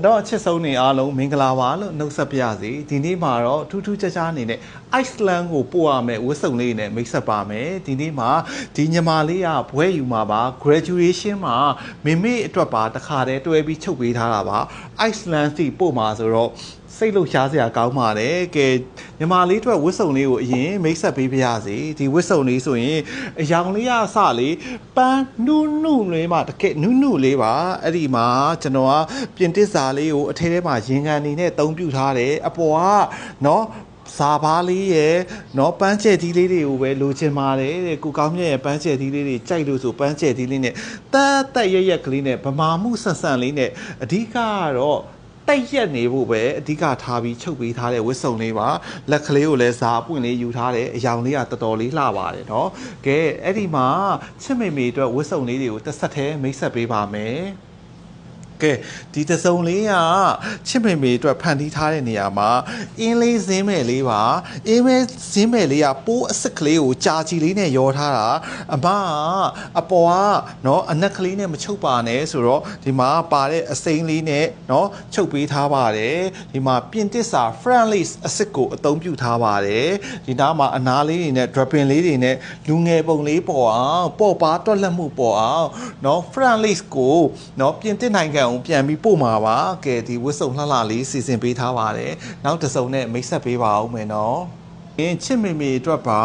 တော့ချစ်ဆုံးနေအားလုံးမင်္ဂလာပါလို့နှုတ်ဆက်ပါရစေဒီနေ့မှာတော့ထူးထူးခြားခြားအနေနဲ့ Iceland ကိုပို့ရမယ်ဝတ်စုံလေးနဲ့မိတ်ဆက်ပါမယ်ဒီနေ့မှာဒီညီမလေးကဘွဲယူမှာပါ graduation မှာမိမိအတွက်ပါတခါတည်းတွဲပြီးချုပ်ပေးထားတာပါ Iceland စီပို့မှာဆိုတော့စိတ်လှုပ်ရှားစရာကောင်းပါတယ်ကဲညီမလေးအတွက်ဝတ်စုံလေးကိုအရင်မိတ်ဆက်ပေးပါရစေဒီဝတ်စုံလေးဆိုရင်အယောင်လေးရအစလေးပန်းနုနုလေးမှာတကယ်နုနုလေးပါအဲ့ဒီမှာကျွန်တော်ကပြင်တစ်စာလေးကိုအထဲထဲမှာရင်ခံနေနဲ့အသုံးပြုထားတယ်အပေါ်ကနော်စာပါလေးရဲ့နော်ပန်းကျဲသီးလေးတွေကိုပဲလိုချင်ပါတယ်တဲ့ကိုကောင်းမြတ်ရဲ့ပန်းကျဲသီးလေးတွေကြိုက်လို့ဆိုပန်းကျဲသီးလေးနဲ့တက်ရက်ရက်ကလေးနဲ့ဗမာမှုဆန်ဆန်လေးနဲ့အဓိကကတော့တိုက်ရက်နေဖို့ပဲအဓိကထားပြီးချုပ်ပေးထားတဲ့ဝတ်စုံလေးပါလက်ကလေးကိုလည်းဇာပွင့်လေးယူထားတယ်အယောင်လေးကတော်တော်လေးလှပါတယ်เนาะကဲအဲ့ဒီမှာချစ်မေမေအတွက်ဝတ်စုံလေးတွေကိုတစ်ဆက်တည်းမိတ်ဆက်ပေးပါမယ်ကဲဒီတစုံလေးကချစ်မေမေအတွက်ဖန်တီးထားတဲ့နေရာမှာအင်းလေးဇင်းမဲ့လေးပါအင်းမဲဇင်းမဲ့လေးကပိုးအစ်စ်ကလေးကိုကြာကြည်လေးနဲ့ရောထားတာအမအပေါ်ကเนาะအနက်ကလေးနဲ့မချုပ်ပါနဲ့ဆိုတော့ဒီမှာပါတဲ့အစိမ်းလေးနဲ့เนาะချုပ်ပေးထားပါတယ်ဒီမှာပြင်တစ်စာ friendly အစ်စ်ကိုအသုံးပြုထားပါတယ်ဒီနားမှာအနားလေးတွေနဲ့ dropping လေးတွေနဲ့လူငယ်ပုံလေးပေါ်အောင်ပေါ့ပါတွက်လက်မှုပေါ်အောင်เนาะ friendly ကိုเนาะပြင်တစ်နိုင်ငံပြန်ပြီးပို့မှာပါကဲဒီဝတ်စုံလှလှလေးစီစဉ်ပေးထားပါတယ်နောက်တစ်စုံနဲ့မိတ်ဆက်ပေးပါဦးမယ်နော်ချစ်မေမေအတွက်ပါ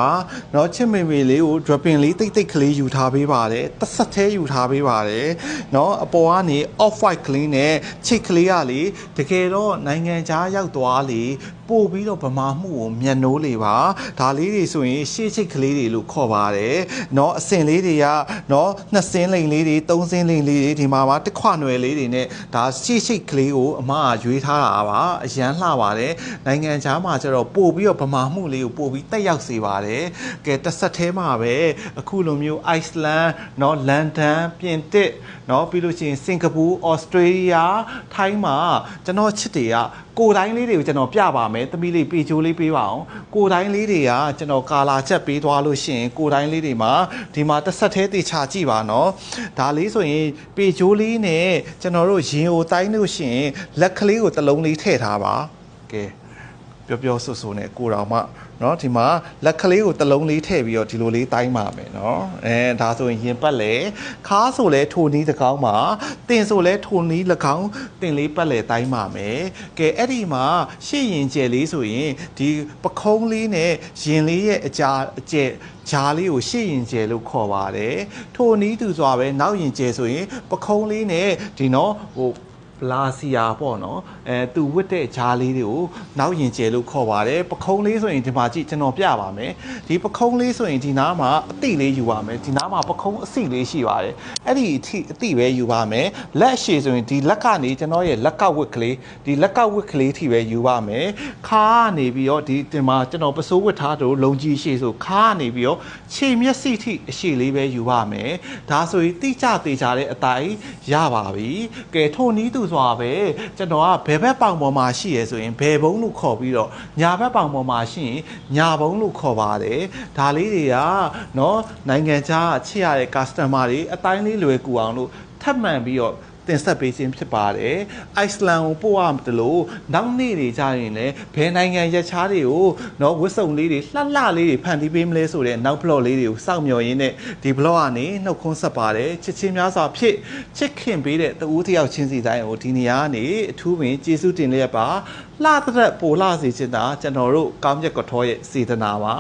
เนาะချစ်မေမေလေးကို dropping လေးတိတ်တိတ်ကလေးယူထားပေးပါတယ်တစ်ဆက်သေးယူထားပေးပါတယ်เนาะအပေါ်ကနေ off white ကလေးနဲ့ချိတ်ကလေးကလေတကယ်တော့နိုင်ငံခြားရောက်သွားလေပို့ပြီးတော့ဗမာမှုကိုမြန်နိုးလေပါဒါလေးတွေဆိုရင်ရှေ့ချိတ်ကလေးတွေလို့ခေါ်ပါတယ်เนาะအစင်လေးတွေကเนาะနှစ်စင်းလိန်လေးတွေသုံးစင်းလိန်လေးတွေဒီမှာပါတစ်ခွနွယ်လေးတွေနဲ့ဒါရှေ့ချိတ်ကလေးကိုအမကရွေးထားတာပါအရန်လှပါတယ်နိုင်ငံခြားမှာကျတော့ပို့ပြီးတော့ဗမာမှုလေးကိုပို့ပြီးတက်ရောက်စေပါတယ်ကဲတစ်ဆက်သေးမှာပဲအခုလိုမျိုး Iceland เนาะ London ပြင်သစ်เนาะပြီးလို့ရှိရင်စင်ကာပူ Australia ထိုင်းမှာကျွန်တော်ချစ်တွေကကိုယ်တိုင်းလေးတွေကိုကျွန်တော်ပြပါမယ်သမီးလေးပေချိုးလေးပေးပါအောင်ကိုယ်တိုင်းလေးတွေကကျွန်တော်ကာလာချက်ပေးသွားလို့ရှိရင်ကိုယ်တိုင်းလေးတွေမှာဒီမှာတစ်ဆက်သေးတေချာကြည့်ပါနော်ဒါလေးဆိုရင်ပေချိုးလေးနဲ့ကျွန်တော်တို့ရင်ကိုတိုင်းလို့ရှိရင်လက်ကလေးကိုတစ်လုံးလေးထည့်ထားပါကဲပျော်ဆူနဲ့ကိုတော်မှเนาะဒီမှာလက်ကလေးကိုတစ်လုံးလေးထည့်ပြီးတော့ဒီလိုလေးတိုင်းပါမယ်เนาะဒါဆိုရင်ရင်ပတ်လေခါဆိုလဲထိုနီးတကောင်းပါတင်ဆိုလဲထိုနီး၎င်းတင်လေးပတ်လေတိုင်းပါမယ်ကဲအဲ့ဒီမှာရှေ့ရင်ကျယ်လေးဆိုရင်ဒီပခုံးလေးနဲ့ရင်လေးရဲ့အကျဂျားလေးကိုရှေ့ရင်ကျယ်လို့ခေါ်ပါတယ်ထိုနီးသူစွာပဲနောက်ရင်ကျယ်ဆိုရင်ပခုံးလေးနဲ့ဒီเนาะဟိုလာစီယာပေါ့နော်သူဝတ်တဲ့ဂျားလေးတွေကိုနောက်ရင်ကျဲလို့ခေါ်ပါတယ်ပခုံးလေးဆိုရင်ဒီမှာကြည့်ကျွန်တော်ပြပါမယ်ဒီပခုံးလေးဆိုရင်ဒီနားမှာအတိလေးယူပါမယ်ဒီနားမှာပခုံးအစိလေးရှိပါတယ်အဲ့ဒီအတိပဲယူပါမယ်လက်ရှည်ဆိုရင်ဒီလက်ကနေကျွန်တော်ရဲ့လက်ကဝတ်ကလေးဒီလက်ကဝတ်ကလေးထိပဲယူပါမယ်ခါကနေပြီးတော့ဒီမှာကျွန်တော်ပစိုးဝတ်ထားတို့လုံကြီးရှည်ဆိုခါကနေပြီးတော့ခြေမျက်စိထိအရှည်လေးပဲယူပါမယ်ဒါဆိုရင်တိကျသေးကြတဲ့အတိုင်းရပါပြီကဲထိုနီးသူဆိုတာပဲကျွန်တော်ကဘယ်ဘက်ပေါင်ပေါ်မှာရှိရဆိုရင်ဘယ်ဘုံလို့ခေါ်ပြီးတော့ညာဘက်ပေါင်ပေါ်မှာရှိရင်ညာဘုံလို့ခေါ်ပါတယ်ဒါလေးတွေကเนาะနိုင်ငံခြားချစ်ရတဲ့ customer တွေအတိုင်းလေးလွယ်ကူအောင်လို့ထပ်မံပြီးတော့တင်ဆက်ပေးခြင်းဖြစ်ပါတယ် Iceland ကိုပို့ရတယ်လို့နောက်နေ့တွေကြာရင်လည်းဘယ်နိုင်ငံရက်ခြားတွေကိုเนาะဝတ်စုံလေးတွေလှလှလေးတွေဖန်တီးပေးမလဲဆိုတဲ့နောက် blog လေးတွေကိုစောင့်မျှော်ရင်းနဲ့ဒီ blog ကနေနှုတ်ခွန်းဆက်ပါတယ်ချစ်ချင်းများစွာဖြစ်ချစ်ခင်ပေးတဲ့တူဦးတယောက်ချင်းစီတိုင်းကိုဒီနေရာကနေအထူးပင်ကျေးဇူးတင်လျက်ပါလှတဲ့ပိုလှစေချင်တာကျွန်တော်တို့ကောင်းမြတ်ကထောရဲ့စေတနာပါ